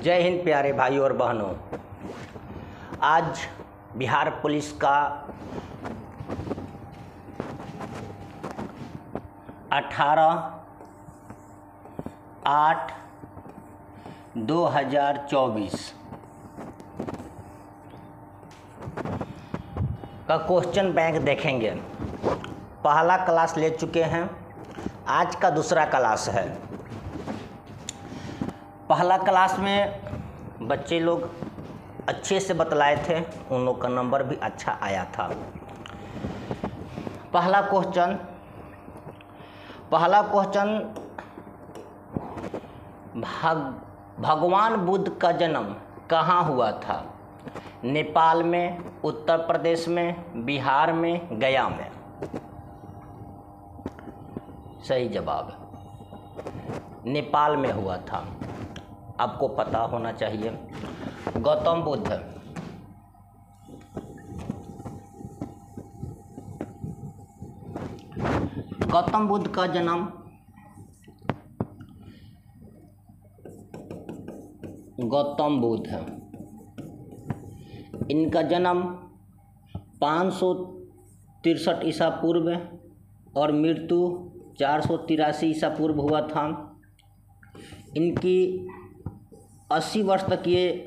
जय हिंद प्यारे भाइयों और बहनों। आज बिहार पुलिस का 18/8/2024 का क्वेश्चन बैंक देखेंगे। पहला क्लास ले चुके हैं, आज का दूसरा क्लास है। पहला क्लास में बच्चे लोग अच्छे से बतलाए थे, उन लोग का नंबर भी अच्छा आया था। पहला क्वेश्चन भगवान बुद्ध का जन्म कहाँ हुआ था? नेपाल में, उत्तर प्रदेश में, बिहार में, गया में। सही जवाब नेपाल में हुआ था। आपको पता होना चाहिए। गौतम बुद्ध का जन्म इनका जन्म 563 ईसा पूर्व और मृत्यु 483 ईसा पूर्व हुआ था। इनकी 80 वर्ष तक ये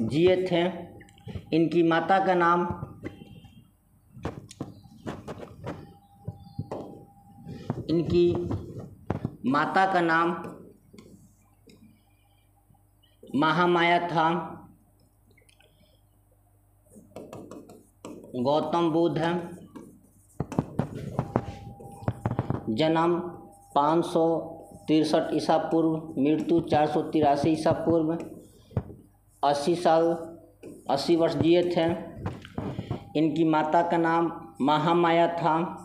जिए थे। इनकी माता का नाम महामाया था। गौतम बुद्ध जन्म 563 ईसा पूर्व, मृत्यु 483 ईसा पूर्व, 80 वर्ष जिए थे। इनकी माता का नाम महामाया था।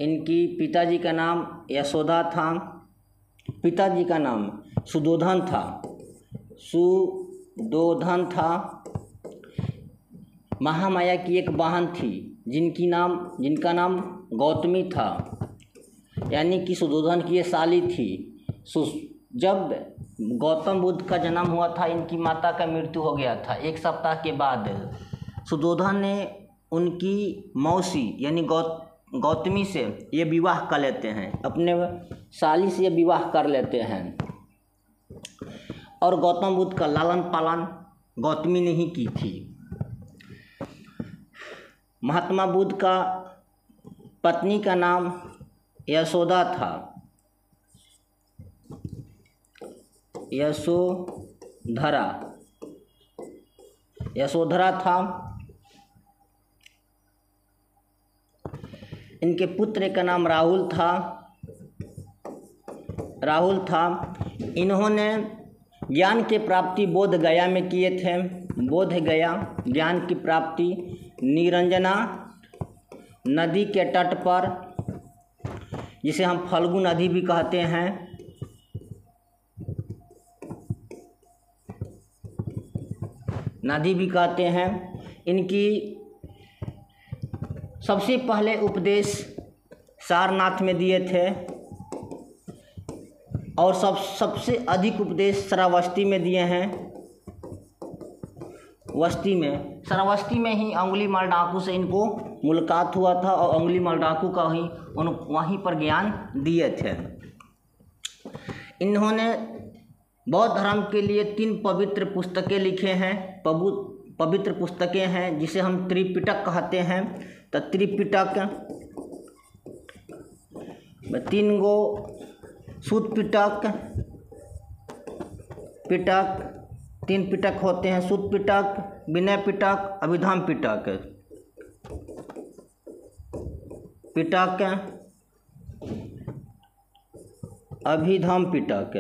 इनकी पिताजी का नाम यशोदा था। पिताजी का नाम सुदोधन था। महामाया की एक बहन थी जिनका नाम गौतमी था, यानी कि सुदोधन की ये साली थी। जब गौतम बुद्ध का जन्म हुआ था, इनकी माता का मृत्यु हो गया था। एक सप्ताह के बाद सुदोधन ने उनकी मौसी यानी गौतमी से ये विवाह कर लेते हैं, अपने साली से ये विवाह कर लेते हैं। और गौतम बुद्ध का लालन पालन गौतमी ने ही की थी। महात्मा बुद्ध का पत्नी का नाम यशोदा था। यशोधरा था। इनके पुत्र का नाम राहुल था। इन्होंने ज्ञान की प्राप्ति बोध गया में किए थे। बोध गया ज्ञान की प्राप्ति निरंजना नदी के तट पर, जिसे हम फल्गु नदी भी कहते हैं, इनकी सबसे पहले उपदेश सारनाथ में दिए थे और सबसे अधिक उपदेश श्रावस्ती में दिए हैं। श्रावस्ती में ही अंगुलीमाल डाकू से इनको मुलाकात हुआ था और अंगुलीमाल डाकू का वहीं पर ज्ञान दिए थे। इन्होंने बौद्ध धर्म के लिए 3 पवित्र पुस्तकें लिखे हैं। पवित्र पुस्तकें हैं जिसे हम त्रिपिटक कहते हैं। तो त्रिपिटक 3 गो सूत पिटक 3 पिटक होते हैं। सूत पिटक, विनय पिटक, अभिधाम अभिधाम पिटक।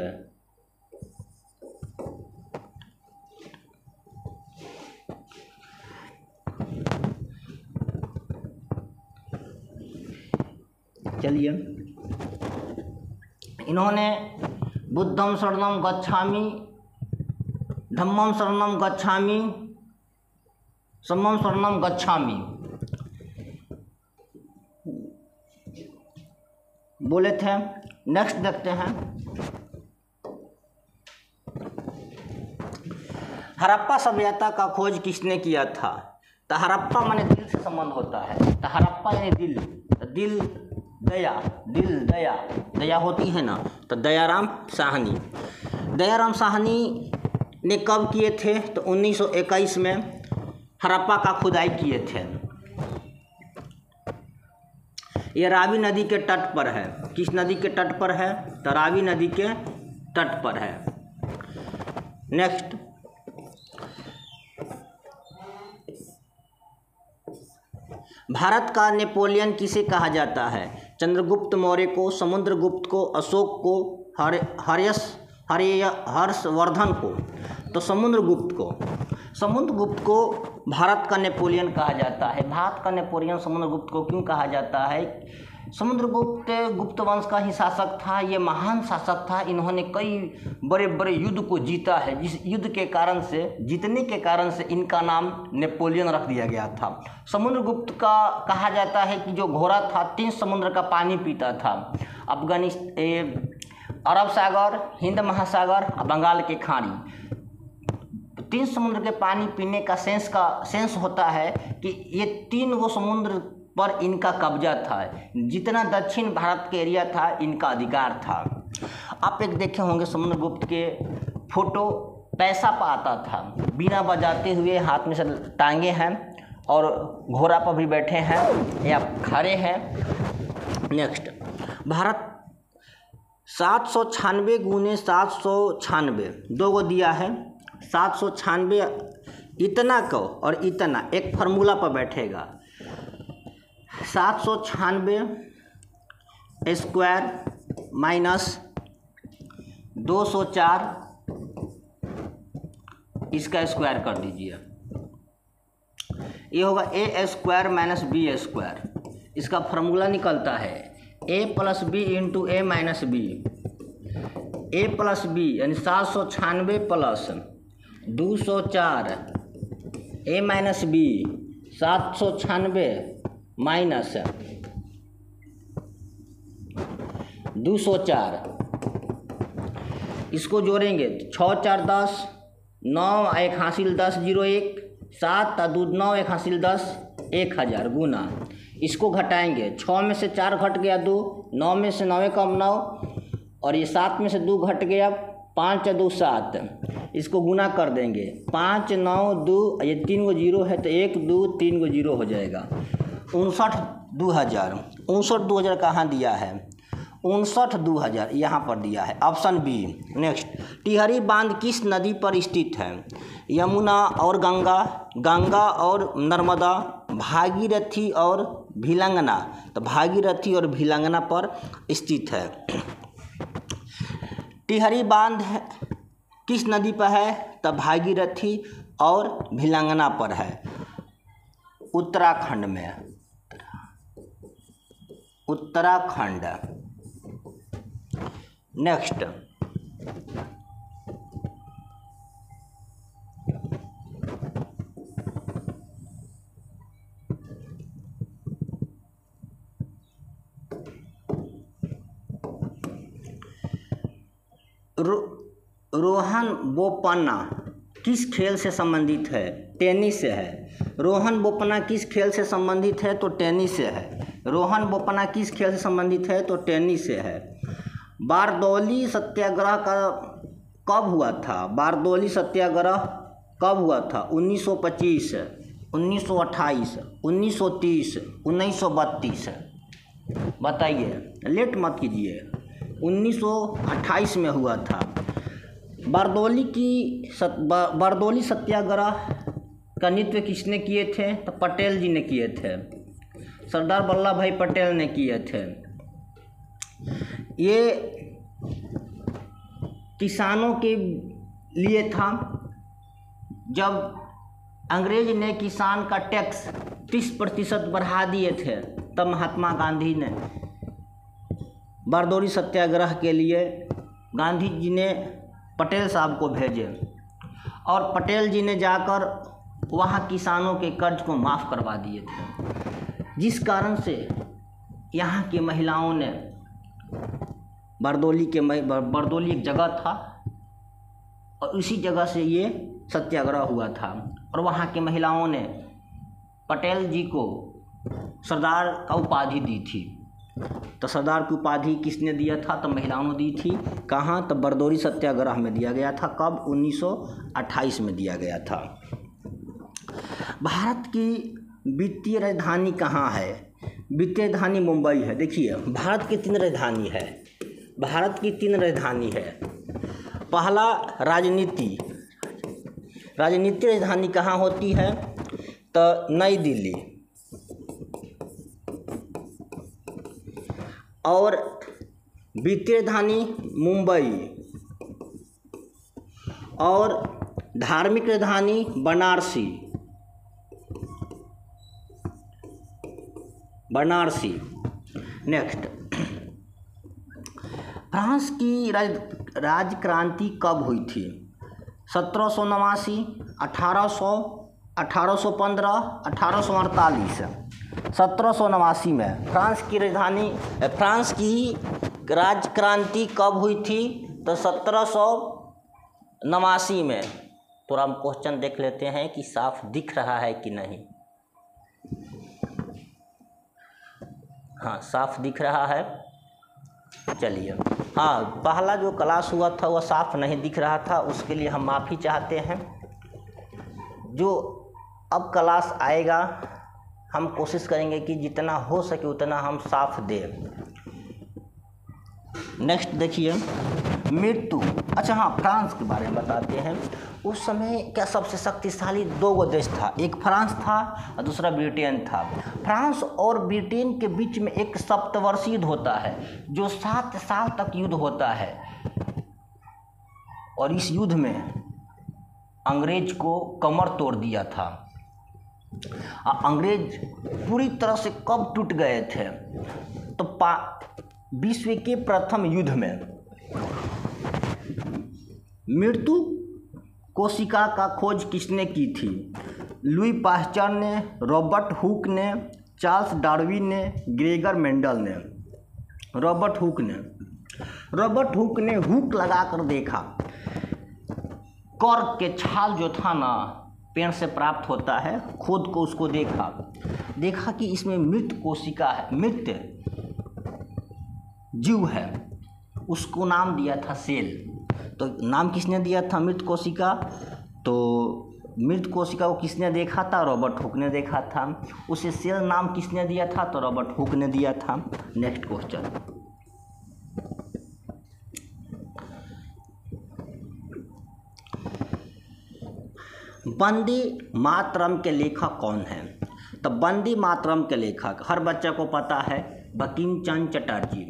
चलिए, इन्होंने बुद्धं शरणं गच्छामि, धम्मं शरणं गच्छामि, संघं शरणं गच्छामि बोले थे। नेक्स्ट देखते हैं, हड़प्पा सभ्यता का खोज किसने किया था? तो हड़प्पा माने दिल से संबंध होता है, तो हड़प्पा यानी दिल, तो दिल दया होती है ना, तो दयाराम साहनी ने कब किए थे? तो 1921 में हड़प्पा का खुदाई किए थे। ये रावी नदी के तट पर है। किस नदी के तट पर है? तो रावी नदी के तट पर है। नेक्स्ट, भारत का नेपोलियन किसे कहा जाता है? चंद्रगुप्त मौर्य को, समुद्रगुप्त को, अशोक को, हर्षवर्धन को? तो समुद्रगुप्त को भारत का नेपोलियन कहा जाता है। भारत का नेपोलियन समुद्रगुप्त को क्यों कहा जाता है? समुद्रगुप्त गुप्त वंश का ही शासक था। ये महान शासक था। इन्होंने कई बड़े बड़े युद्ध को जीता है, जिस युद्ध के कारण से, जीतने के कारण से इनका नाम नेपोलियन रख दिया गया था। समुद्रगुप्त का कहा जाता है कि जो घोड़ा था 3 समुद्र का पानी पीता था। अरब सागर, हिंद महासागर और बंगाल के खाड़ी, 3 समुद्र के पानी पीने का सेंस होता है कि ये 3 वो समुद्र पर इनका कब्जा था। जितना दक्षिण भारत के एरिया था इनका अधिकार था। आप एक देखे होंगे समुद्रगुप्त के फोटो, पैसा पर आता था, बीना बजाते हुए, हाथ में से टांगे हैं और घोड़ा पर भी बैठे हैं या खड़े हैं। नेक्स्ट, भारत 796 गुने 796 दो को दिया है। 796 इतना को और इतना एक फार्मूला पर बैठेगा। 796 स्क्वायर माइनस 204 इसका स्क्वायर कर दीजिए, ये होगा ए स्क्वायर माइनस बी स्क्वायर। इसका फार्मूला निकलता है ए प्लस बी इंटू ए माइनस बी। ए प्लस बी यानी 796 प्लस 204 ए माइनस बी 796 माइनस 204, इसको जोड़ेंगे 6 4 10, 9 1 हासिल 10 0 1, 7 2 9 1 हासिल 10 1000 गुना। इसको घटाएंगे, 6 में से 4 घट गया 2, 9 में से 9 कम 9 और ये 7 में से 2 घट गया 5 2 7। इसको गुना कर देंगे, 5 9 2, ये 3 को 0 है तो 1 2 3 को 0 हो जाएगा। 59 2000। 59 2000 कहाँ दिया है? 59 2000 यहाँ पर दिया है, ऑप्शन बी। नेक्स्ट, टिहरी बांध किस नदी पर स्थित है? यमुना और गंगा और नर्मदा, भागीरथी और भिलंगना? तो भागीरथी और भिलंगना पर स्थित है। टिहरी बांध किस नदी पर है? तो भागीरथी और भिलंगना पर है, उत्तराखंड में। उत्तराखंड। नेक्स्ट, रोहन बोपन्ना किस खेल से संबंधित है? टेनिस से है। रोहन बोपन्ना किस खेल से संबंधित है? तो टेनिस से है। रोहन बोपन्ना किस खेल से संबंधित है? तो टेनिस से है। बारदौली सत्याग्रह का कब हुआ था? बारदौली सत्याग्रह कब हुआ था? 1925, 1928, 1930, 1932। बताइए, लेट मत कीजिए। 1928 में हुआ था। बारदौली सत्याग्रह का नेतृत्व किसने किए थे? तो पटेल जी ने किए थे, सरदार वल्लभ भाई पटेल ने किए थे। ये किसानों के लिए था। जब अंग्रेज ने किसान का टैक्स 30% बढ़ा दिए थे, तब महात्मा गांधी ने बारदौली सत्याग्रह के लिए गांधी जी ने पटेल साहब को भेजे और पटेल जी ने जाकर वहाँ किसानों के कर्ज को माफ़ करवा दिए थे, जिस कारण से यहाँ की महिलाओं ने बरदोली एक जगह था और इसी जगह से ये सत्याग्रह हुआ था। और वहाँ की महिलाओं ने पटेल जी को सरदार का उपाधि दी थी। तो सरदार की उपाधि किसने दिया था? तो महिलाओं ने दी थी। कहाँ? तो बरदोली सत्याग्रह में दिया गया था। कब? 1928 में दिया गया था। भारत की वित्तीय राजधानी कहाँ है? वित्तीय राजधानी मुंबई है। देखिए, भारत की 3 राजधानी है। भारत की 3 राजधानी है। पहला राजनीति राजधानी कहाँ होती है? तो नई दिल्ली। और वित्तीय राजधानी मुंबई। और धार्मिक राजधानी बनारसी। नेक्स्ट, फ्रांस की राजक्रांति कब हुई थी? 1789, 1800, 1815, 1848। 1789 में फ्रांस की राजक्रांति कब हुई थी? तो 1789 में। तो हम क्वेश्चन देख लेते हैं कि साफ दिख रहा है कि नहीं। हाँ, साफ दिख रहा है। चलिए, हाँ, पहला जो क्लास हुआ था वह साफ नहीं दिख रहा था, उसके लिए हम माफ़ी चाहते हैं। जो अब क्लास आएगा हम कोशिश करेंगे कि जितना हो सके उतना हम साफ दें। नेक्स्ट देखिए, मृत्यु। अच्छा, हाँ, फ्रांस के बारे में बताते हैं। उस समय क्या सबसे शक्तिशाली 2 देश था, एक फ्रांस था और दूसरा ब्रिटेन था। फ्रांस और ब्रिटेन के बीच में एक सप्तवर्षीय युद्ध होता है जो 7 साल तक युद्ध होता है। और इस युद्ध में अंग्रेज को कमर तोड़ दिया था। अंग्रेज पूरी तरह से कब टूट गए थे? तो विश्व के प्रथम युद्ध में। मृत्यु कोशिका का खोज किसने की थी? लुई पास्चर ने, रॉबर्ट हुक ने, चार्ल्स डार्विन ने, ग्रेगर मेंडल ने। रॉबर्ट हुक ने हुक लगाकर देखा। कॉर्क के छाल जो था ना, पेड़ से प्राप्त होता है, खुद को उसको देखा कि इसमें मृत कोशिका है, मृत जीव है। उसको नाम दिया था सेल। तो नाम किसने दिया था? मृत कोशिका। तो मृत कोशिका को किसने देखा था? रॉबर्ट हुक ने देखा था। उसे सेल नाम किसने दिया था? तो रॉबर्ट हुक ने दिया था। नेक्स्ट क्वेश्चन, वंदे मातरम के लेखक कौन है? तो वंदे मातरम के लेखक हर बच्चे को पता है, बंकिम चंद्र चटर्जी।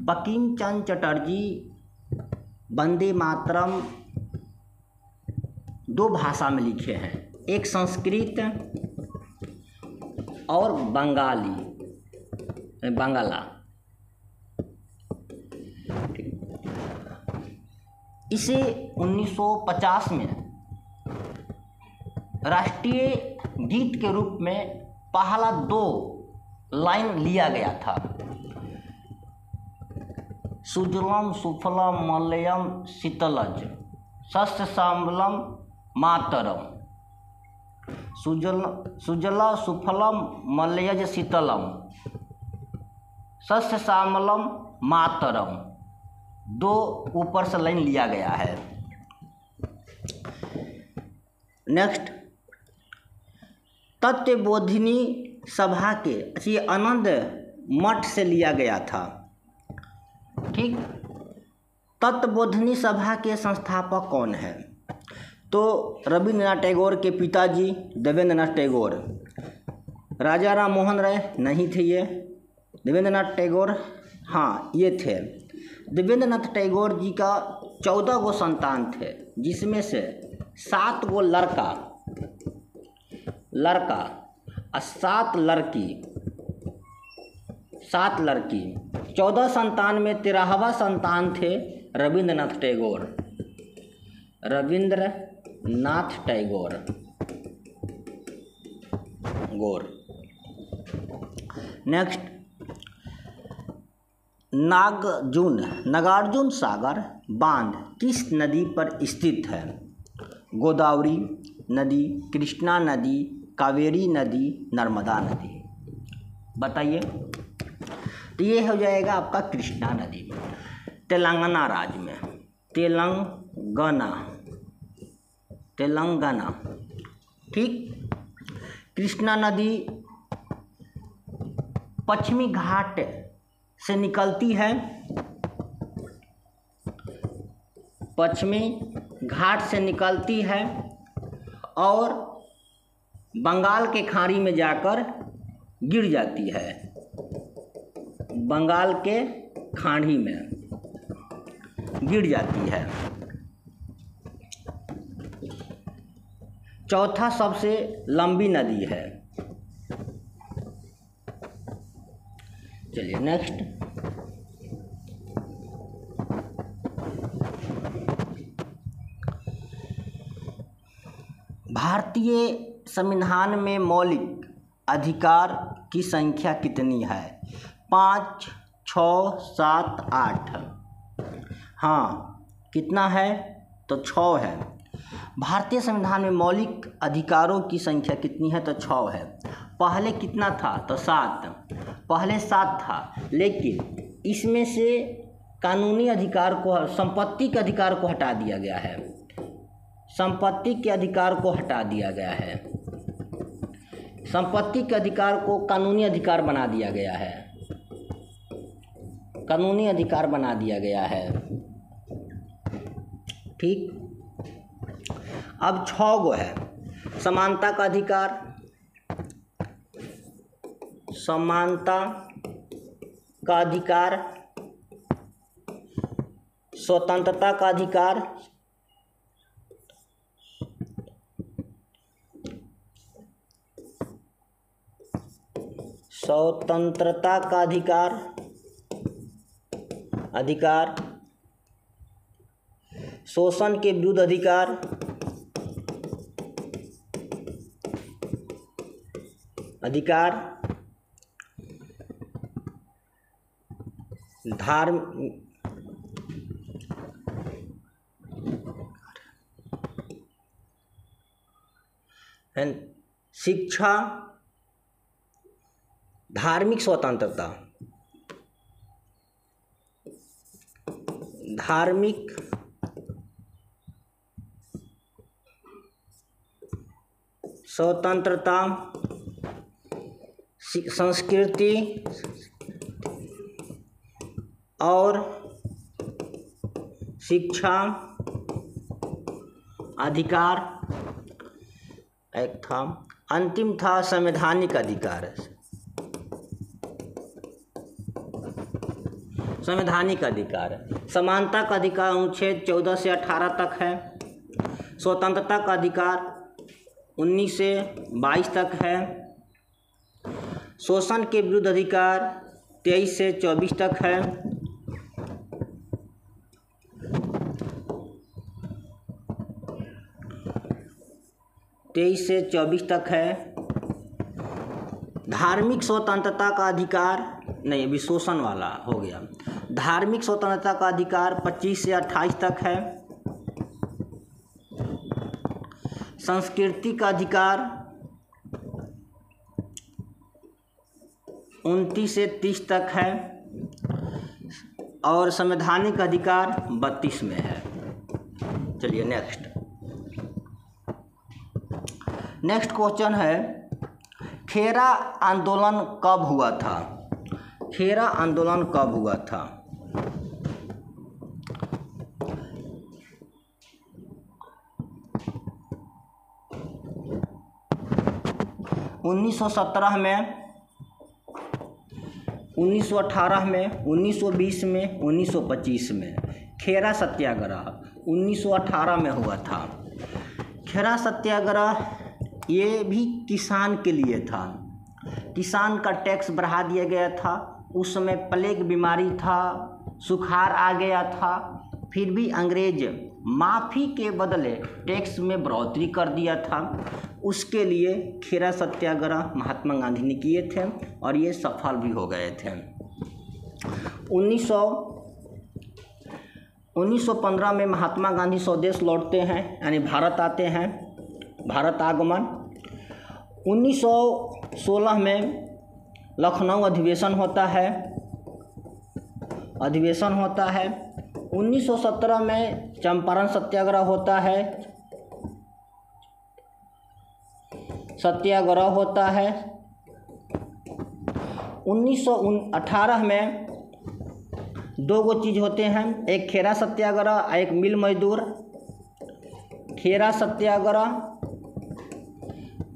बंकिम चंद्र चटर्जी वंदे मातरम 2 भाषा में लिखे हैं, एक संस्कृत और बांग्ला। इसे 1950 में राष्ट्रीय गीत के रूप में पहला 2 लाइन लिया गया था। सुजलम सुफलम मलयम शीतलज सस्य श्यामलम मातरम। सुजला सुफलम मलयज शीतलम सस्य श्यामलम मातरम। 2 ऊपर से लाइन लिया गया है। नेक्स्ट, तत्वबोधिनी सभा के, ये आनंद मठ से लिया गया था। ठीक, तत्वबोधिनी सभा के संस्थापक कौन है? तो रविंद्रनाथ टैगोर के पिताजी देवेंद्रनाथ टैगोर। राजा राम मोहन राय नहीं थे ये, देवेंद्रनाथ टैगोर हाँ ये थे। देवेंद्रनाथ टैगोर जी का 14 गो संतान थे, जिसमें से 7 गो लड़का और 7 लड़की। 14 संतान में 13वां संतान थे रविंद्रनाथ टैगोर। नेक्स्ट, नागार्जुन सागर बांध किस नदी पर स्थित है? गोदावरी नदी, कृष्णा नदी, कावेरी नदी, नर्मदा नदी। बताइए। तो ये हो जाएगा आपका कृष्णा नदी, तेलंगाना राज्य में, तेलंगाना। ठीक। कृष्णा नदी पश्चिमी घाट से निकलती है, पश्चिमी घाट से निकलती है और बंगाल के खाड़ी में जाकर गिर जाती है, बंगाल के खाड़ी में गिर जाती है। चौथा सबसे लंबी नदी है। चलिए नेक्स्ट। भारतीय संविधान में मौलिक अधिकार की संख्या कितनी है? 5, 6, 7, 8। हाँ, कितना है? तो 6 है। भारतीय संविधान में मौलिक अधिकारों की संख्या कितनी है? तो 6 है। पहले कितना था? तो 7। पहले 7 था, लेकिन इसमें से कानूनी अधिकार को, संपत्ति के अधिकार को हटा दिया गया है, संपत्ति के अधिकार को हटा दिया गया है, संपत्ति के अधिकार को कानूनी अधिकार बना दिया गया है, कानूनी अधिकार बना दिया गया है। ठीक। अब 6 गो है। समानता का अधिकार, समानता का अधिकार, स्वतंत्रता का अधिकार, स्वतंत्रता का अधिकार, शोषण के विरुद्ध अधिकार, शिक्षा, धार्मिक स्वतंत्रता, धार्मिक स्वतंत्रता, संस्कृति और शिक्षा अधिकार एक था। अंतिम था संवैधानिक अधिकार, संवैधानिक अधिकार। समानता का अधिकार अनुच्छेद 14 से 18 तक है। स्वतंत्रता का अधिकार 19 से 22 तक है। शोषण के विरुद्ध अधिकार 23 से 24 तक है। धार्मिक स्वतंत्रता का अधिकार नहीं, अभी शोषण वाला हो गया। धार्मिक स्वतंत्रता का अधिकार 25 से 28 तक है। संस्कृति का अधिकार 29 से 30 तक है और संवैधानिक अधिकार 32 में है। चलिए नेक्स्ट क्वेश्चन है, खेरा आंदोलन कब हुआ था? खेरा आंदोलन कब हुआ था? (1917) में, 1918 में, 1920 में, 1925 में। खेरा सत्याग्रह 1918 में हुआ था। खेरा सत्याग्रह ये भी किसान के लिए था। किसान का टैक्स बढ़ा दिया गया था। उस समय प्लेग बीमारी था, सुखाड़ आ गया था, फिर भी अंग्रेज माफ़ी के बदले टैक्स में बढ़ोतरी कर दिया था। उसके लिए खेरा सत्याग्रह महात्मा गांधी ने किए थे और ये सफल भी हो गए थे। 1915 में महात्मा गांधी स्वदेश लौटते हैं, यानी भारत आते हैं, भारत आगमन। 1916 में लखनऊ अधिवेशन होता है। 1917 में चंपारण सत्याग्रह होता है। 1918 में दो गो चीज़ होते हैं, एक खेरा सत्याग्रह, एक मिल मजदूर। खेरा सत्याग्रह,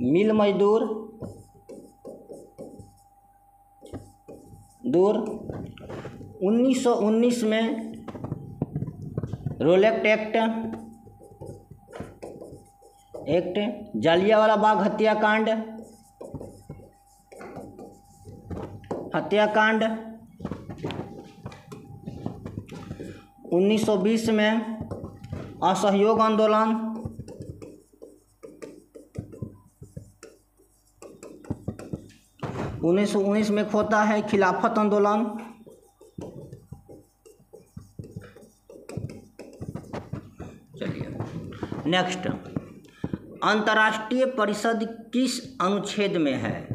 मिल मजदूर दूर। 1919 में रोलेक्ट एक्ट, जालियांवाला बाग हत्याकांड। 1920 में असहयोग आंदोलन। 1919 में होता है खिलाफत आंदोलन। चलिए नेक्स्ट, अंतर्राष्ट्रीय परिषद किस अनुच्छेद में है?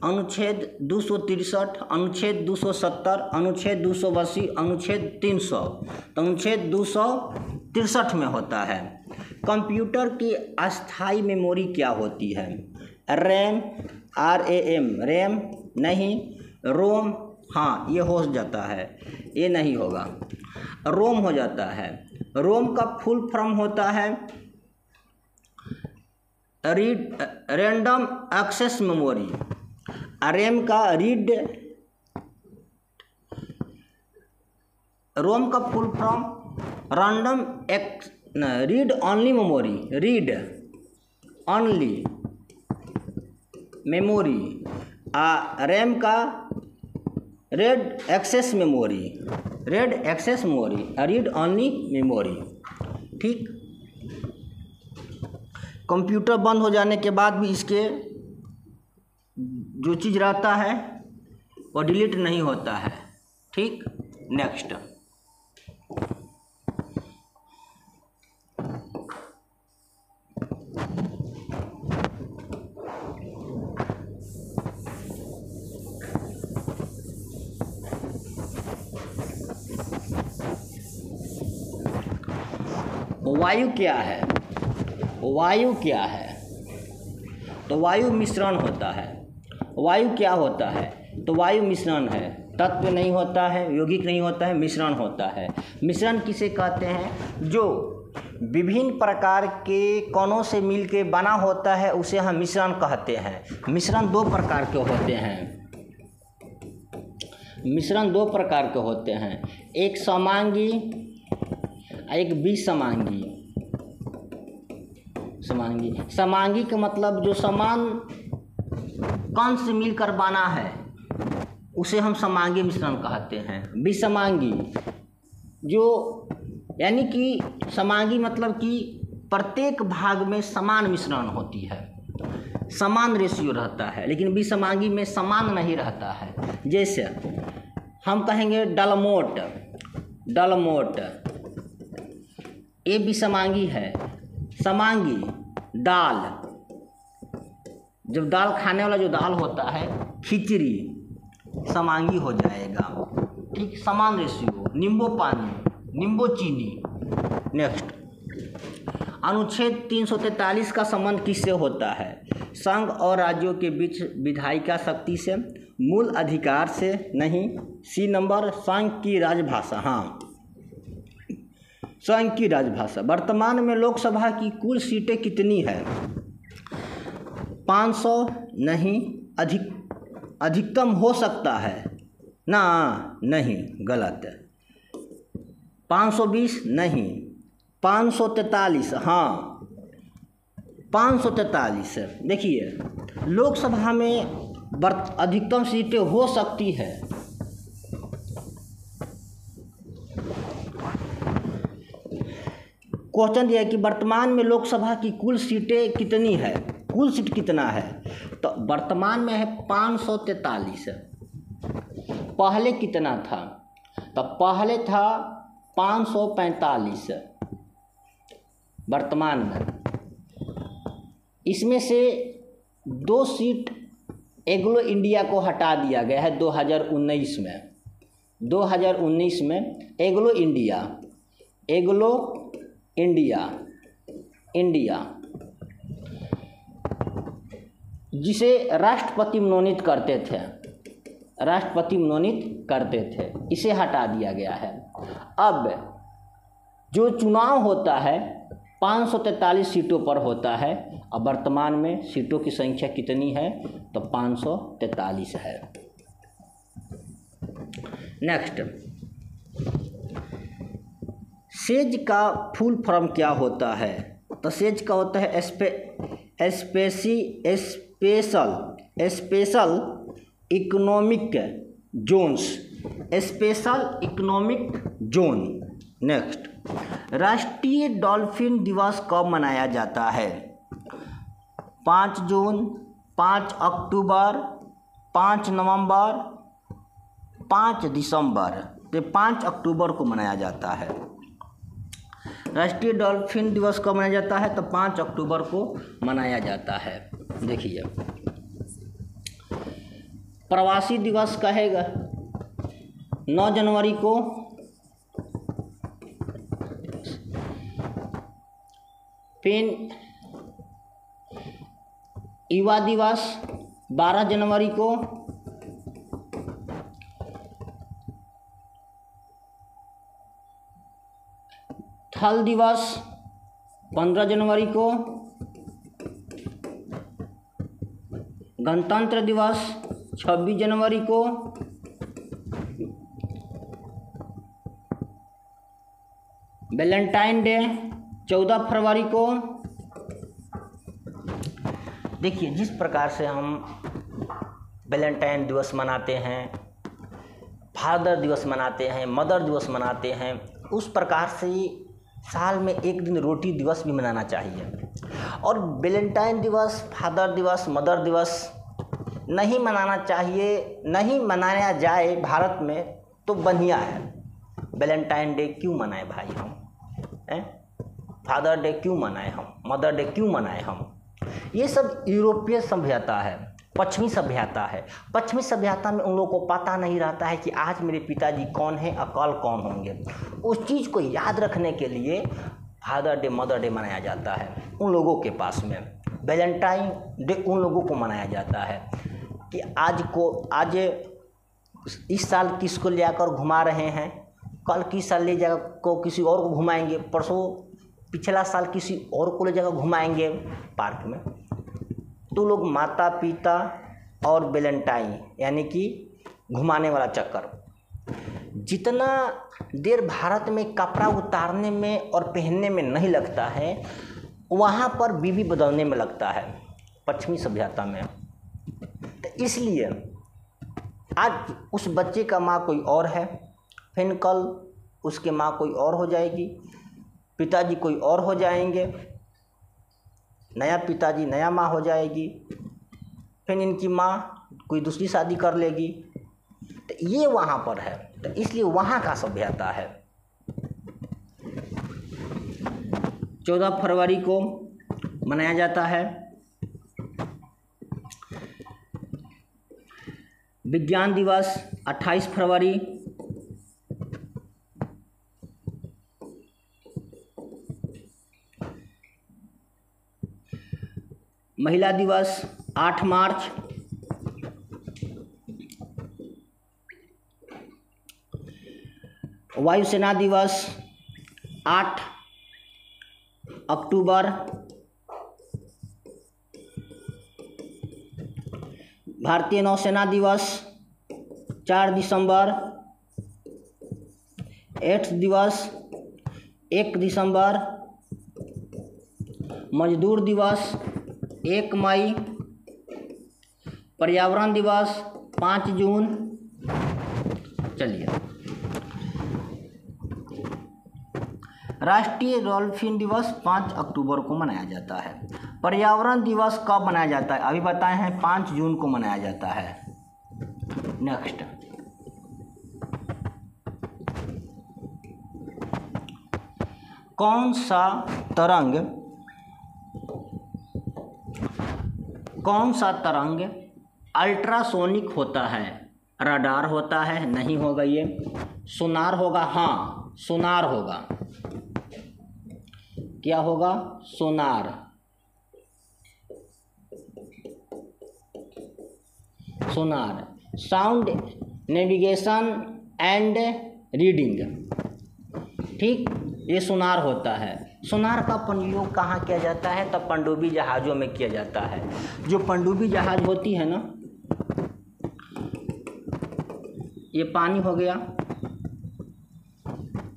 अनुच्छेद 263, अनुच्छेद 270, अनुच्छेद 282, अनुच्छेद 300। तो अनुच्छेद 263 में होता है। कंप्यूटर की अस्थाई मेमोरी क्या होती है? रैम, RAM, रैम नहीं, रोम, हाँ ये हो जाता है, ये नहीं होगा, रोम हो जाता है। रोम का फुल फॉर्म होता है रैंडम एक्सेस मेमोरी। रैम का रोम का full form read only memory, read only memory. RAM का read access memory, read only memory. ठीक, कंप्यूटर बंद हो जाने के बाद भी इसके जो चीज़ रहता है वो डिलीट नहीं होता है। ठीक, नेक्स्ट, वायु क्या है? वायु क्या है? तो वायु मिश्रण होता है। वायु क्या होता है? तो वायु मिश्रण है, तत्व नहीं होता है, यौगिक नहीं होता है, मिश्रण होता है। मिश्रण किसे कहते हैं? जो विभिन्न प्रकार के कणों से मिलके बना होता है उसे हम मिश्रण कहते हैं। मिश्रण दो प्रकार के होते हैं। मिश्रण दो प्रकार के होते हैं, एक समांगी, एक विसमांगी। समांगी का मतलब जो समान कण से मिलकर बना है उसे हम समांगी मिश्रण कहते हैं। विसमांगी जो यानी कि समांगी मतलब कि प्रत्येक भाग में समान मिश्रण होती है, समान रेशियो रहता है, लेकिन विसमांगी में समान नहीं रहता है। जैसे हम कहेंगे डलमोट, ये विसमांगी है। समांगी दाल, जब दाल खाने वाला जो दाल होता है, खिचड़ी, समांगी हो जाएगा। ठीक, समान रेशियो। नींबू पानी, नींबू चीनी। नेक्स्ट, अनुच्छेद 343 का संबंध किससे होता है? संघ और राज्यों के बीच विधायिका शक्ति से, मूल अधिकार से नहीं। सी नंबर, संघ की राजभाषा। हाँ, संघ की राजभाषा। वर्तमान में लोकसभा की कुल सीटें कितनी है? 500 नहीं, अधिकतम हो सकता है ना, नहीं, गलत है। 520 नहीं, 543, हाँ 543। देखिए, लोकसभा में अधिकतम सीटें हो सकती है। क्वेश्चन यह है कि वर्तमान में लोकसभा की कुल सीटें कितनी है? कुल सीट कितना है? तो वर्तमान में है 543। पहले कितना था? तो पहले था 545, वर्तमान में इसमें से 2 सीट एग्लो इंडिया को हटा दिया गया है 2019 में। 2019 में एग्लो इंडिया जिसे राष्ट्रपति मनोनीत करते थे, इसे हटा दिया गया है। अब जो चुनाव होता है 543 सीटों पर होता है। अब वर्तमान में सीटों की संख्या कितनी है? तो 543 है। नेक्स्ट, सेज का फुल फॉर्म क्या होता है? तो सेज का होता है स्पेशल इकोनॉमिक जोन। नेक्स्ट, राष्ट्रीय डॉल्फिन दिवस कब मनाया जाता है? 5 जून, 5 अक्टूबर, 5 नवंबर, 5 दिसंबर। तो 5 अक्टूबर को मनाया जाता है। राष्ट्रीय डॉल्फिन दिवस कब मनाया जाता है? तो 5 अक्टूबर को मनाया जाता है। देखिए, प्रवासी दिवस कहेगा 9 जनवरी को, फिर युवा दिवस 12 जनवरी को, थल दिवस 15 जनवरी को, गणतंत्र दिवस 26 जनवरी को, वैलेंटाइन डे 14 फरवरी को। देखिए, जिस प्रकार से हम वैलेंटाइन दिवस मनाते हैं, फादर दिवस मनाते हैं, मदर दिवस मनाते हैं, उस प्रकार से साल में एक दिन रोटी दिवस भी मनाना चाहिए। और वैलेंटाइन दिवस, फादर दिवस, मदर दिवस नहीं मनाना चाहिए, नहीं मनाया जाए भारत में तो बढ़िया है। वैलेंटाइन डे क्यों मनाएं भाई हम? फादर डे क्यों मनाएं हम? मदर डे क्यों मनाएं हम? ये सब यूरोपीय सभ्यता है, पश्चिमी सभ्यता है। पश्चिमी सभ्यता में उन लोगों को पता नहीं रहता है कि आज मेरे पिताजी कौन हैं और कल कौन होंगे। उस चीज़ को याद रखने के लिए फादर डे, मदर डे मनाया जाता है उन लोगों के पास में। वैलेंटाइन डे उन लोगों को मनाया जाता है कि आज इस साल किसको ले जाकर घुमा रहे हैं, कल किस साल ले जाकर को किसी और को घुमाएंगे, परसों पिछला साल किसी और को ले जाकर घुमाएंगे पार्क में। तो लोग माता पिता और वैलेंटाइन यानी कि घुमाने वाला चक्कर, जितना देर भारत में कपड़ा उतारने में और पहनने में नहीं लगता है, वहाँ पर बीवी बदलने में लगता है पश्चिमी सभ्यता में। तो इसलिए आज उस बच्चे का माँ कोई और है, फिर कल उसके माँ कोई और हो जाएगी, पिताजी कोई और हो जाएंगे, नया पिताजी नया माँ हो जाएगी, फिर इनकी माँ कोई दूसरी शादी कर लेगी। तो ये वहाँ पर है, तो इसलिए वहाँ का सभ्यता है। 14 फरवरी को मनाया जाता है। विज्ञान दिवस 28 फरवरी। महिला दिवस 8 मार्च। वायुसेना दिवस 8 अक्टूबर। भारतीय नौसेना दिवस 4 दिसंबर। एड्स दिवस 1 दिसंबर। मजदूर दिवस 1 मई। पर्यावरण दिवस 5 जून। चलिए, राष्ट्रीय डॉल्फिन दिवस 5 अक्टूबर को मनाया जाता है। पर्यावरण दिवस कब मनाया जाता है? अभी बताए हैं 5 जून को मनाया जाता है। नेक्स्ट, कौन सा तरंग अल्ट्रासोनिक होता है? रडार होता है, नहीं होगा ये। सोनार होगा, हाँ सोनार होगा। क्या होगा? सोनार। साउंड नेविगेशन एंड रीडिंग, ठीक, ये सोनार होता है। सोनार का प्रयोग कहाँ किया जाता है? तब पनडुब्बी जहाज़ों में किया जाता है। जो पनडुब्बी जहाज़ होती है ना, ये पानी हो गया,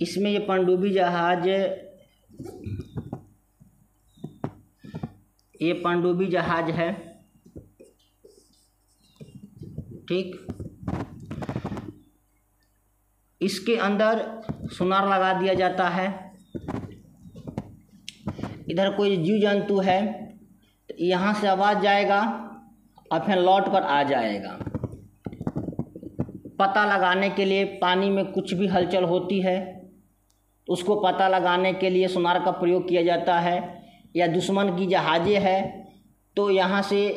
इसमें ये पनडुब्बी जहाज, ये पनडुब्बी जहाज है, ठीक। इसके अंदर सोनार लगा दिया जाता है। इधर कोई जीव जंतु है तो यहाँ से आवाज़ जाएगा और फिर लौट कर आ जाएगा। पता लगाने के लिए पानी में कुछ भी हलचल होती है, उसको पता लगाने के लिए सोनार का प्रयोग किया जाता है। या दुश्मन की जहाज़ें है तो यहाँ से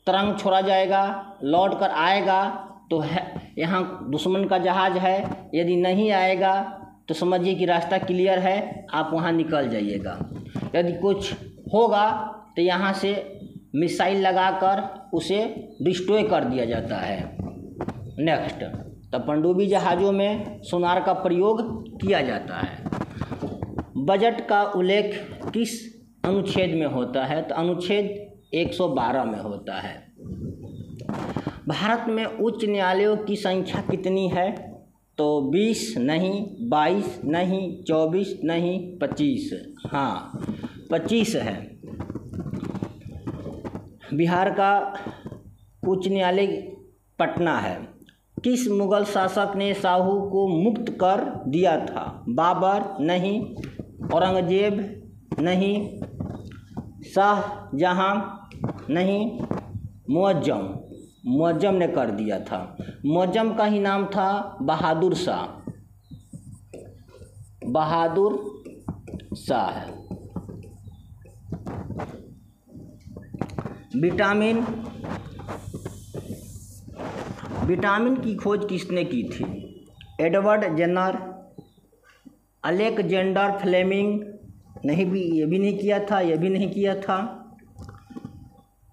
तरंग छोड़ा जाएगा, लौट कर आएगा तो है यहाँ दुश्मन का जहाज़ है। यदि नहीं आएगा तो समझिए कि रास्ता क्लियर है, आप वहाँ निकल जाइएगा। यदि कुछ होगा तो यहाँ से मिसाइल लगाकर उसे डिस्ट्रॉय कर दिया जाता है। नेक्स्ट, तो पनडुब्बी जहाज़ों में सोनार का प्रयोग किया जाता है। बजट का उल्लेख किस अनुच्छेद में होता है? तो अनुच्छेद 112 में होता है। भारत में उच्च न्यायालयों की संख्या कितनी है? तो 20 नहीं, 22 नहीं, 24 नहीं, 25। हाँ 25 है। बिहार का उच्च न्यायालय पटना है। किस मुगल शासक ने साहू को मुक्त कर दिया था? बाबर नहीं, औरंगजेब नहीं, शाहजहां नहीं, मुअज्जम ने कर दिया था। मुअज्जम का ही नाम था बहादुर शाह। बहादुर शाह है। विटामिन की खोज किसने की थी? एडवर्ड जेनर, अलेक्जेंडर फ्लेमिंग, नहीं भी, ये भी नहीं किया था, ये भी नहीं किया था।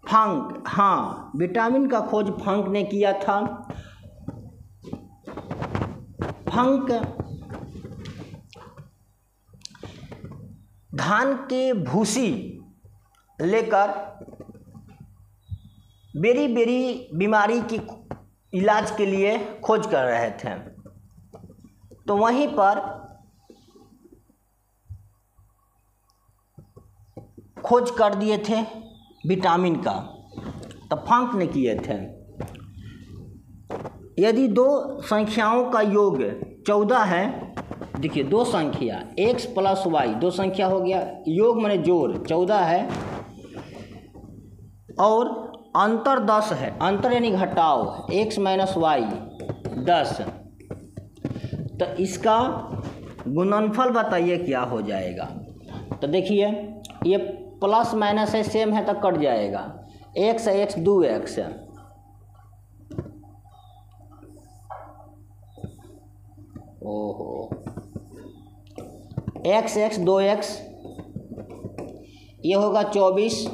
फंक, हाँ विटामिन का खोज फंक ने किया था। फंक धान के भूसी लेकर बेरी बीमारी की इलाज के लिए खोज कर रहे थे, तो वहीं पर खोज कर दिए थे विटामिन का, तो फंक ने किए थे। यदि दो संख्याओं का योग 14 है, देखिए दो संख्या x प्लस वाई, दो संख्या हो गया, योग माने जोड़ 14 है और अंतर 10 है, अंतर यानी घटाव, x माइनस वाई 10, तो इसका गुणनफल बताइए क्या हो जाएगा। तो देखिए ये प्लस माइनस है, सेम है तो कट जाएगा, x 2x, ओहो x 2x, ये होगा 24,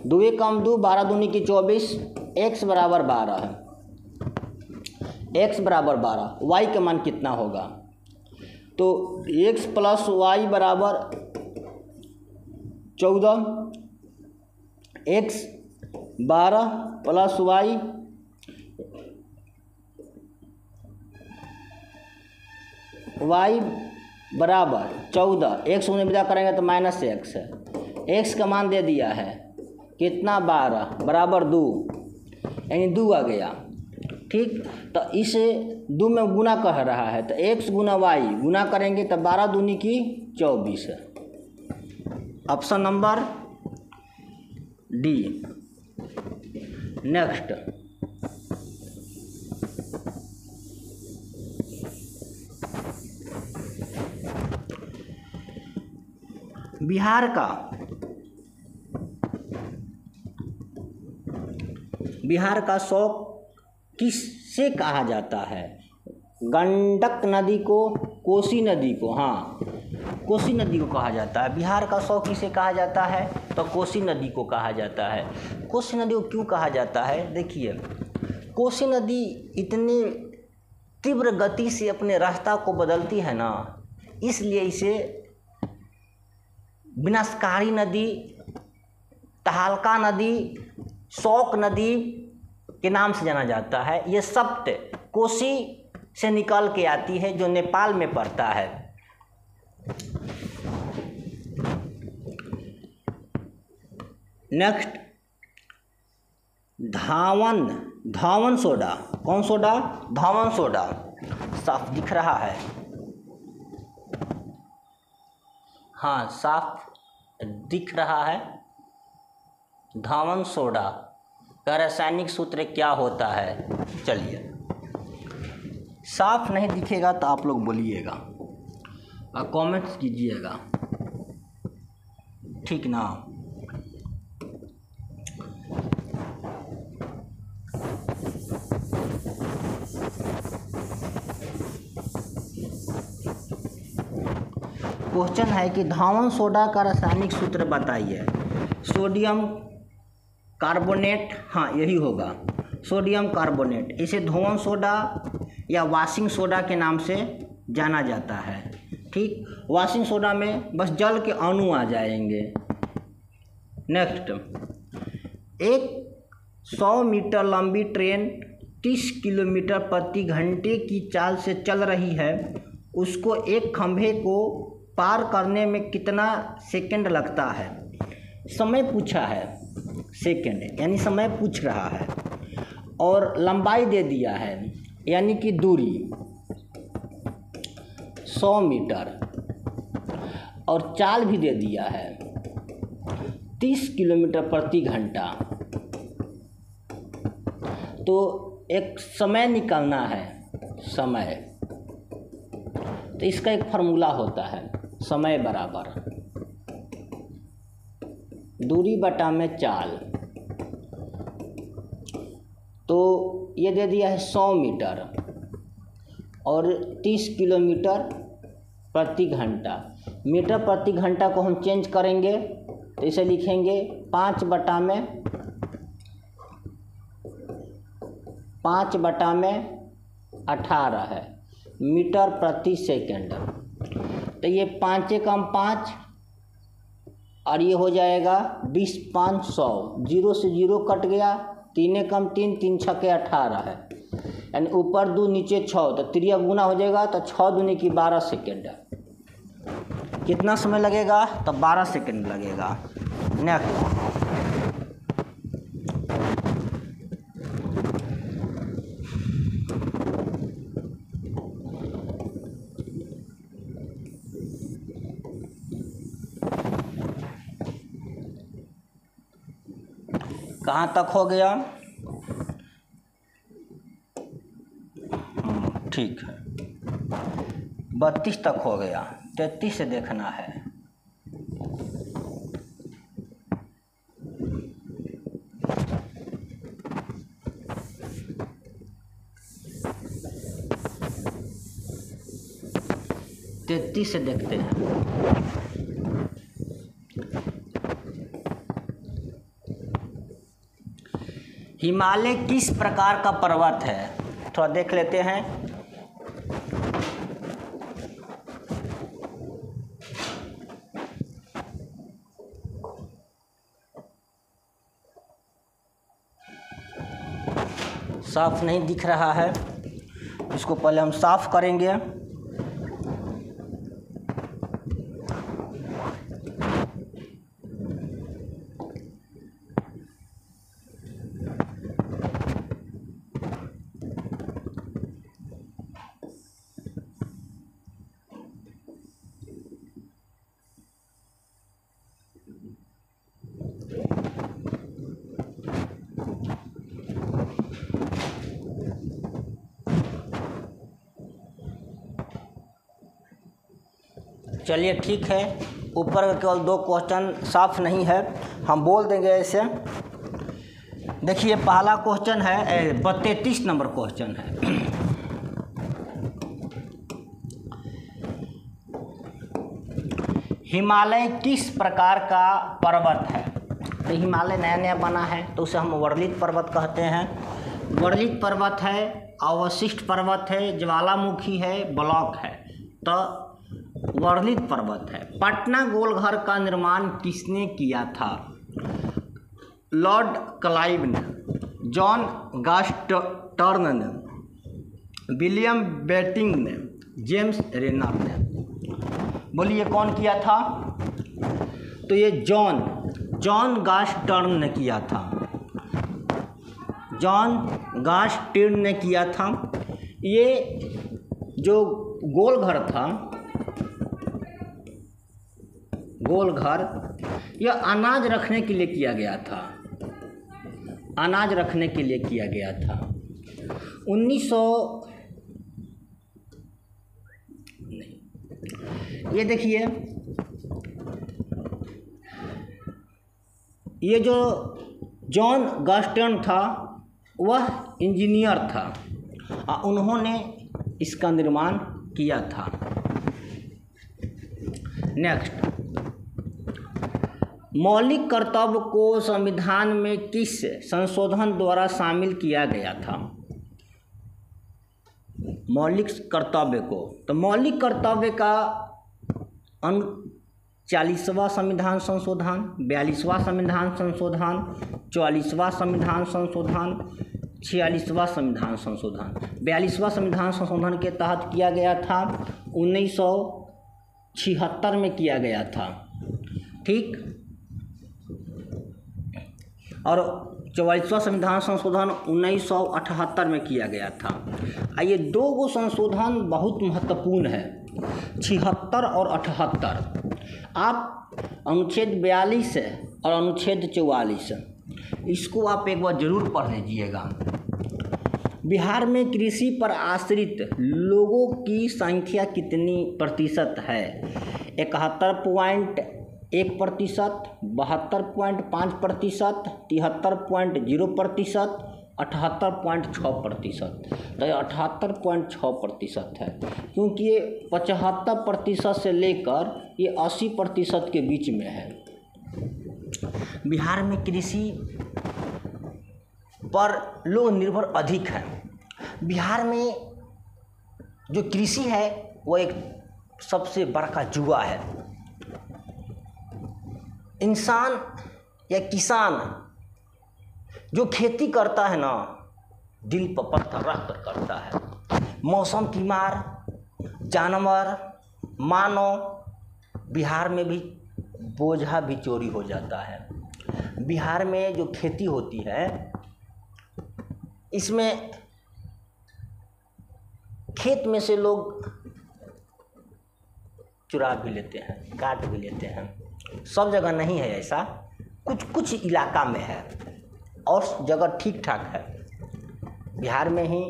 2 कम 2, 12 दूनी की 24, x बराबर 12 है, x बराबर 12, y का मान कितना होगा? तो x प्लस वाई बराबर 14, x 12 प्लस वाई बराबर 14, x उन्हें विदा करेंगे तो माइनस x है, x का मान दे दिया है कितना 12 बराबर 2, यानी 2 आ गया, ठीक। तो इसे 2 में गुना कर रहा है तो x गुना वाई गुना करेंगे तो 12 दूनी की 24 है। Option number D. Next, Bihar का शौक किससे कहा जाता है? गंडक नदी को, कोसी नदी को, हाँ कोसी नदी को कहा जाता है। बिहार का शौक किसे कहा जाता है? तो कोसी नदी को कहा जाता है। कोसी नदी को क्यों कहा जाता है? देखिए, कोसी नदी इतनी तीव्र गति से अपने रास्ता को बदलती है ना, इसलिए इसे विनाशकारी नदी, तहालका नदी, शौक नदी के नाम से जाना जाता है। ये शब्द कोसी से निकल के आती है, जो नेपाल में पड़ता है। नेक्स्ट, धावन सोडा। कौन सोडा? धावन सोडा। साफ दिख रहा है? हाँ, साफ दिख रहा है। धावन सोडा का रासायनिक सूत्र क्या होता है? चलिए, साफ नहीं दिखेगा तो आप लोग बोलिएगा और कमेंट्स कीजिएगा, ठीक ना? क्वेश्चन है कि धावन सोडा का रासायनिक सूत्र बताइए। सोडियम कार्बोनेट, हाँ यही होगा, सोडियम कार्बोनेट। इसे धोवन सोडा या वॉशिंग सोडा के नाम से जाना जाता है। ठीक, वॉशिंग सोडा में बस जल के अणु आ जाएंगे। नेक्स्ट, एक 100 मीटर लंबी ट्रेन 30 किलोमीटर प्रति घंटे की चाल से चल रही है। उसको एक खंभे को पार करने में कितना सेकंड लगता है? समय पूछा है, सेकंड यानी समय पूछ रहा है, और लंबाई दे दिया है यानी कि दूरी 100 मीटर, और चाल भी दे दिया है 30 किलोमीटर प्रति घंटा। तो एक समय निकालना है, समय। तो इसका एक फार्मूला होता है, समय बराबर दूरी बटा में चाल। तो ये दे दिया है 100 मीटर और 30 किलोमीटर प्रति घंटा। मीटर प्रति घंटा को हम चेंज करेंगे तो इसे लिखेंगे 5 बटा में 18 है मीटर प्रति सेकंड। तो ये 5 कम 5 और ये हो जाएगा 20 5 100, 0 से 0 कट गया, 3 कम 3, 3 छक्के 18 है, यानी ऊपर 2 नीचे 6, तो त्रिया गुना हो जाएगा, तो 6 दूनी की 12 सेकेंड। कितना समय लगेगा? तो 12 सेकेंड लगेगा। नेक्स्ट, कहाँ तक हो गया? ठीक है, 32 तक हो गया, 33 से देखना है। से देखते हैं। हिमालय किस प्रकार का पर्वत है? थोड़ा देख लेते हैं। साफ नहीं दिख रहा है, इसको पहले हम साफ करेंगे। चलिए ठीक है, ऊपर का केवल 2 क्वेश्चन साफ नहीं है, हम बोल देंगे ऐसे। देखिए पहला क्वेश्चन है 33 नंबर क्वेश्चन है। हिमालय किस प्रकार का पर्वत है? तो हिमालय नया नया बना है तो उसे हम वर्लित पर्वत कहते हैं। वर्लित पर्वत है, अवशिष्ट पर्वत है, ज्वालामुखी है, ब्लॉक है। तो वर्लित पर्वत है। पटना गोलघर का निर्माण किसने किया था? लॉर्ड क्लाइव ने, जॉन गास्टर्न ने, विलियम बेटिंग ने, जेम्स रेनर ने। बोलिए कौन किया था? तो ये जॉन गास्टर्न ने किया था। जॉन गास्टर्न ने किया था। ये जो गोलघर था, गोलघर यह अनाज रखने के लिए किया गया था। अनाज रखने के लिए किया गया था। 1900 नहीं, ये देखिए ये जो जॉन गास्टर्न था वह इंजीनियर था। उन्होंने इसका निर्माण किया था। नेक्स्ट, मौलिक कर्तव्य को संविधान में किस संशोधन द्वारा शामिल किया गया था? मौलिक कर्तव्य को, तो मौलिक कर्तव्य का 40वां संविधान संशोधन, 42वां संविधान संशोधन, 44वां संविधान संशोधन, 46वां संविधान संशोधन। 42वां संविधान संशोधन के तहत किया गया था, 1976 में किया गया था, ठीक। और 44वां संविधान संशोधन 1978 में किया गया था। ये 2 संशोधन बहुत महत्वपूर्ण है, 76 और 78। आप अनुच्छेद 42 और अनुच्छेद 44 इसको आप एक बार जरूर पढ़ लीजिएगा। बिहार में कृषि पर आश्रित लोगों की संख्या कितनी प्रतिशत है? 71.1%, 72.5%, 73.0%, 78.6%। तो ये 78.6% है, क्योंकि ये 75% से लेकर ये 80% के बीच में है। बिहार में कृषि पर लोग निर्भर अधिक हैं। बिहार में जो कृषि है वो एक सबसे बड़ा जुआ है। इंसान या किसान जो खेती करता है ना, दिल पर पत्थर रख कर करता है। मौसम की मार, जानवर, मानव, बिहार में भी बोझा भी चोरी हो जाता है। बिहार में जो खेती होती है इसमें खेत में से लोग चुरा भी लेते हैं, काट भी लेते हैं। सब जगह नहीं है ऐसा, कुछ कुछ इलाका में है और जगह ठीक ठाक है। बिहार में ही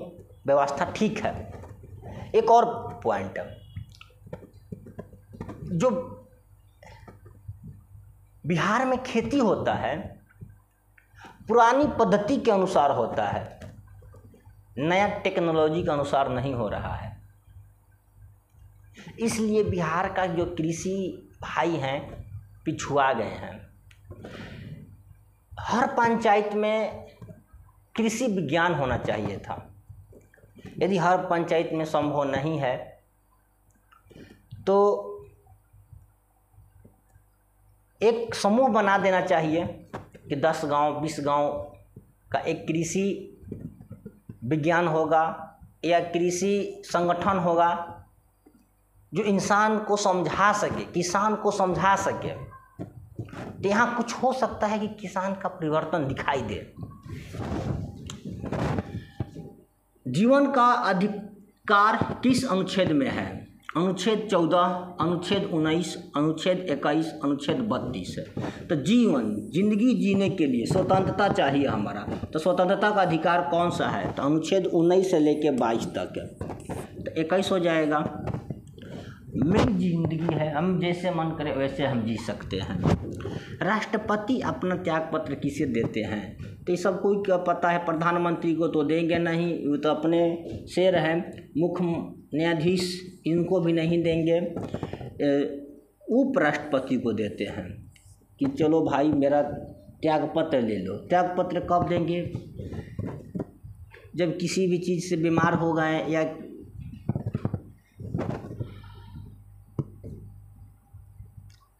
व्यवस्था ठीक है। एक और पॉइंट है, जो बिहार में खेती होता है पुरानी पद्धति के अनुसार होता है, नया टेक्नोलॉजी के अनुसार नहीं हो रहा है। इसलिए बिहार का जो कृषि भाई हैं पिछुआ गए हैं। हर पंचायत में कृषि विज्ञान होना चाहिए था। यदि हर पंचायत में संभव नहीं है तो एक समूह बना देना चाहिए कि 10 गांव 20 गांव का एक कृषि विज्ञान होगा या कृषि संगठन होगा जो इंसान को समझा सके, किसान को समझा सके। तो यहाँ कुछ हो सकता है कि किसान का परिवर्तन दिखाई दे। जीवन का अधिकार किस अनुच्छेद में है? अनुच्छेद 14, अनुच्छेद 19, अनुच्छेद 21, अनुच्छेद 32 है। तो जीवन, जिंदगी जीने के लिए स्वतंत्रता चाहिए हमारा, तो स्वतंत्रता का अधिकार कौन सा है? तो अनुच्छेद 19 से लेकर 22 तक है, तो 21 हो जाएगा। मेरी जिंदगी है, हम जैसे मन करे वैसे हम जी सकते हैं। राष्ट्रपति अपना त्याग पत्र किसे देते हैं? तो ये सब कोई क्या पता है, प्रधानमंत्री को तो देंगे नहीं, वो तो अपने शेर हैं। मुख्य न्यायाधीश इनको भी नहीं देंगे, उपराष्ट्रपति को देते हैं कि चलो भाई मेरा त्याग पत्र ले लो। त्याग पत्र कब देंगे? जब किसी भी चीज़ से बीमार हो गए या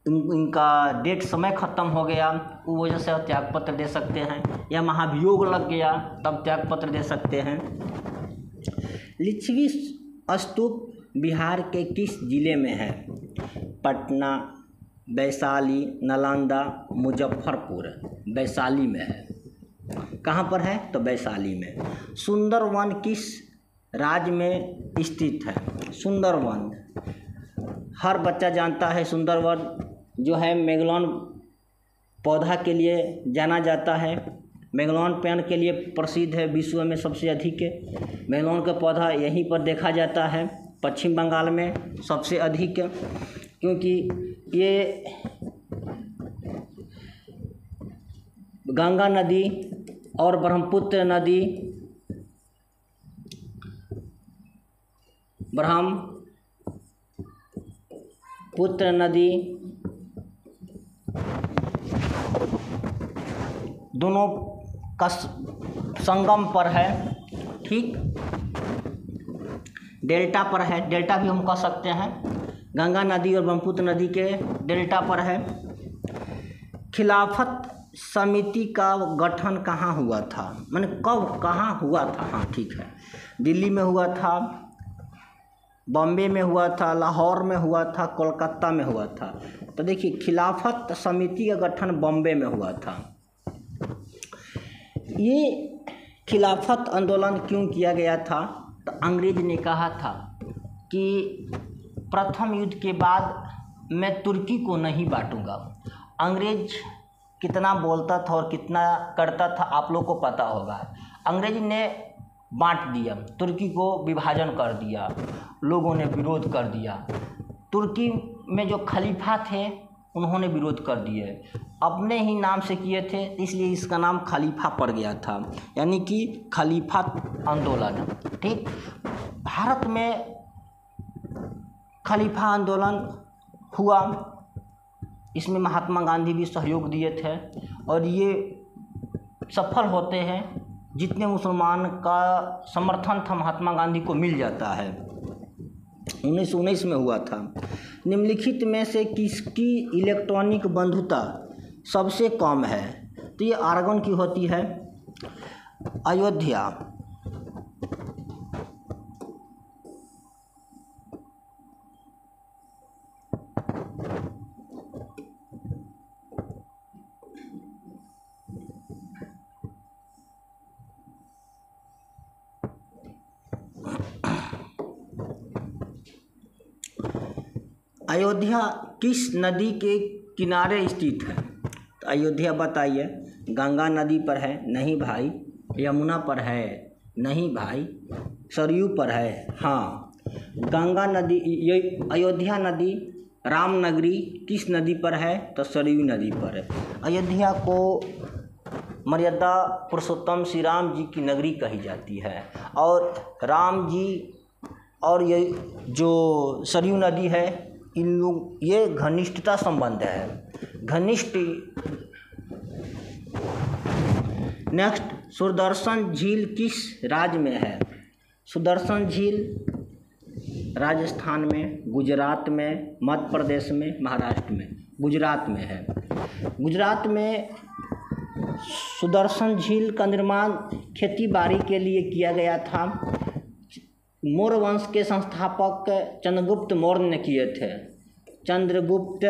इनका डेट समय ख़त्म हो गया, वो वजह से त्याग पत्र दे सकते हैं, या महाभियोग लग गया तब त्याग पत्र दे सकते हैं। लिच्छवी स्तूप बिहार के किस जिले में है? पटना, वैशाली, नालंदा, मुजफ्फरपुर। वैशाली में है। कहाँ पर है? तो वैशाली में। सुंदरवन किस राज्य में स्थित है? सुंदरवन हर बच्चा जानता है। सुंदरवन जो है मेगलोन पौधा के लिए जाना जाता है। मेगलोन पेड़ के लिए प्रसिद्ध है, विश्व में सबसे अधिक मेगलोन का पौधा यहीं पर देखा जाता है, पश्चिम बंगाल में सबसे अधिक, क्योंकि ये गंगा नदी और ब्रह्मपुत्र नदी दोनों का संगम पर है। ठीक, डेल्टा पर है, डेल्टा भी हम कह सकते हैं। गंगा नदी और ब्रह्मपुत्र नदी के डेल्टा पर है। खिलाफत समिति का गठन कहाँ हुआ था? मैंने कब कहाँ हुआ था? हाँ ठीक है, दिल्ली में हुआ था, बॉम्बे में हुआ था, लाहौर में हुआ था, कोलकाता में हुआ था। तो देखिए, खिलाफत समिति का गठन बॉम्बे में हुआ था। ये खिलाफत आंदोलन क्यों किया गया था? तो अंग्रेज ने कहा था कि प्रथम युद्ध के बाद मैं तुर्की को नहीं बांटूंगा। अंग्रेज कितना बोलता था और कितना करता था आप लोग को पता होगा। अंग्रेज ने बांट दिया, तुर्की को विभाजन कर दिया, लोगों ने विरोध कर दिया। तुर्की में जो खलीफा थे उन्होंने विरोध कर दिए, अपने ही नाम से किए थे, इसलिए इसका नाम खलीफा पड़ गया था, यानी कि खलीफा आंदोलन। ठीक, भारत में खलीफा आंदोलन हुआ, इसमें महात्मा गांधी भी सहयोग दिए थे, और ये सफल होते हैं। जितने मुसलमान का समर्थन था महात्मा गांधी को मिल जाता है। 1919 में हुआ था। निम्नलिखित में से किसकी इलेक्ट्रॉनिक बंधुता सबसे कम है? तो ये आर्गन की होती है। अयोध्या, अयोध्या किस नदी के किनारे स्थित है? तो अयोध्या बताइए, गंगा नदी पर है? नहीं भाई। यमुना पर है? नहीं भाई। सरयू पर है? हाँ। गंगा नदी, ये अयोध्या नदी रामनगरी किस नदी पर है? तो सरयू नदी पर है। अयोध्या को मर्यादा पुरुषोत्तम श्री राम जी की नगरी कही जाती है, और राम जी और ये जो सरयू नदी है, इन लोग ये घनिष्ठता संबंध है, घनिष्ठ। नेक्स्ट, सुदर्शन झील किस राज्य में है? सुदर्शन झील राजस्थान में, गुजरात में, मध्य प्रदेश में, महाराष्ट्र में। गुजरात में है। गुजरात में सुदर्शन झील का निर्माण खेती बाड़ी के लिए किया गया था। मौर्य वंश के संस्थापक चंद्रगुप्त मौर्य ने किए थे। चंद्रगुप्त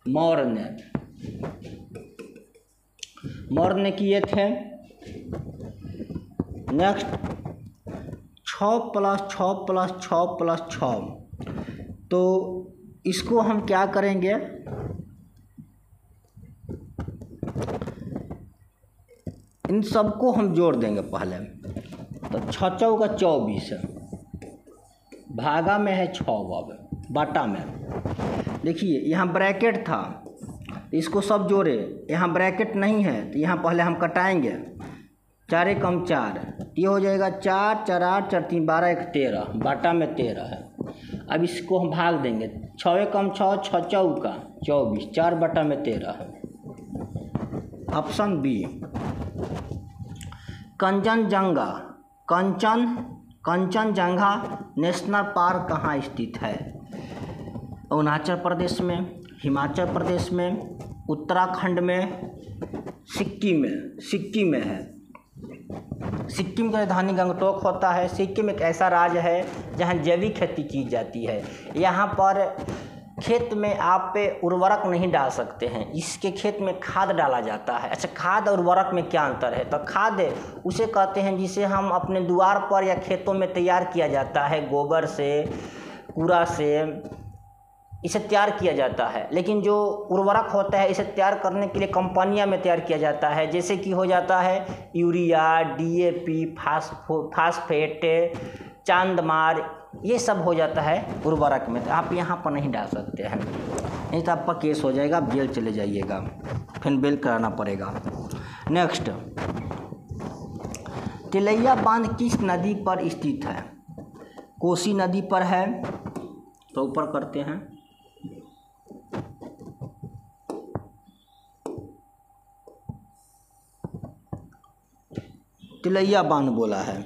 मौर्य ने किए थे। नेक्स्ट, 6+6+6+6, तो इसको हम क्या करेंगे? इन सबको हम जोड़ देंगे पहले। तो 6 चौका 24, भागा में है 6 अब बाटा में। देखिए यहाँ ब्रैकेट था, इसको सब जोड़े, यहाँ ब्रैकेट नहीं है तो यहाँ पहले हम कटाएंगे। 4 कम 4, ये हो जाएगा 4 4 8 4 3 12 1 13, बाटा में 13 है। अब इसको हम भाग देंगे, 6 कम 6 6 चौका 24, 4 बटा में 13 है। Option B. Kanchenjunga national park कहाँ स्थित है? अरुणाचल प्रदेश में, हिमाचल प्रदेश में, उत्तराखंड में, सिक्किम में है। सिक्किम का राजधानी गंगटोक होता है। सिक्किम एक ऐसा राज्य है जहाँ जैविक खेती की जाती है। यहाँ पर खेत में आप उर्वरक नहीं डाल सकते हैं, इसके खेत में खाद डाला जाता है। अच्छा, खाद और उर्वरक में क्या अंतर है? तो खाद उसे कहते हैं जिसे हम अपने द्वार पर या खेतों में तैयार किया जाता है, गोबर से, कूड़ा से इसे तैयार किया जाता है। लेकिन जो उर्वरक होता है इसे तैयार करने के लिए कंपनियां में तैयार किया जाता है, जैसे कि हो जाता है यूरिया, DAP, फास्फेट, चांदमार, ये सब हो जाता है उर्वरक में। तो आप यहाँ पर नहीं डाल सकते हैं, नहीं तो आपका केस हो जाएगा, आप जेल चले जाइएगा, फिर बेल कराना पड़ेगा। नेक्स्ट, तिलैया बांध किस नदी पर स्थित है? कोसी नदी पर है, तो ऊपर करते हैं। तिलैया बांध बोला है।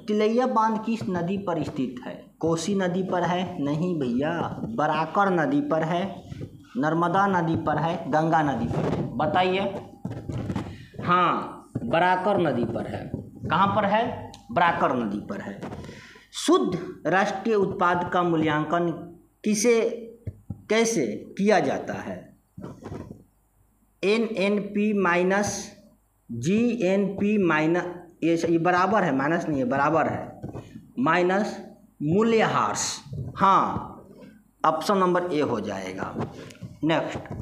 तिलैया बांध किस नदी पर स्थित है? कोसी नदी पर है? नहीं भैया, बराकर नदी पर है, नर्मदा नदी पर है, गंगा नदी पर है? बताइए। हाँ, बराकर नदी पर है। कहाँ पर है? बराकर नदी पर है। शुद्ध राष्ट्रीय उत्पाद का मूल्यांकन कैसे किया जाता है? NNP माइनस GNP माइनस, ये बराबर है, माइनस नहीं है, बराबर है, माइनस मूल्यह्रास। हाँ, ऑप्शन नंबर ए हो जाएगा। नेक्स्ट,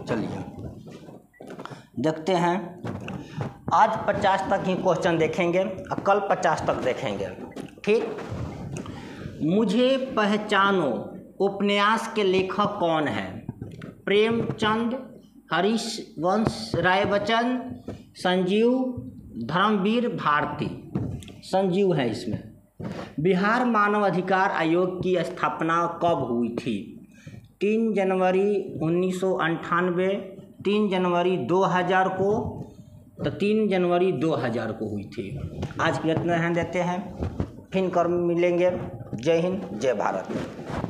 चलिए देखते हैं। आज 50 तक ही क्वेश्चन देखेंगे और कल 50 तक देखेंगे, ठीक। मुझे पहचानो उपन्यास के लेखक कौन है? प्रेमचंद, हरिवंश राय बच्चन, संजीव, धर्मवीर भारती। संजीव है इसमें। बिहार मानव अधिकार आयोग की स्थापना कब हुई थी? 3 जनवरी 1998, 3 जनवरी 2000 को, तो 3 जनवरी 2000 को हुई थी। आज के इतना ध्यान देते हैं, फिर कर मिलेंगे। जय हिंद, जय भारत।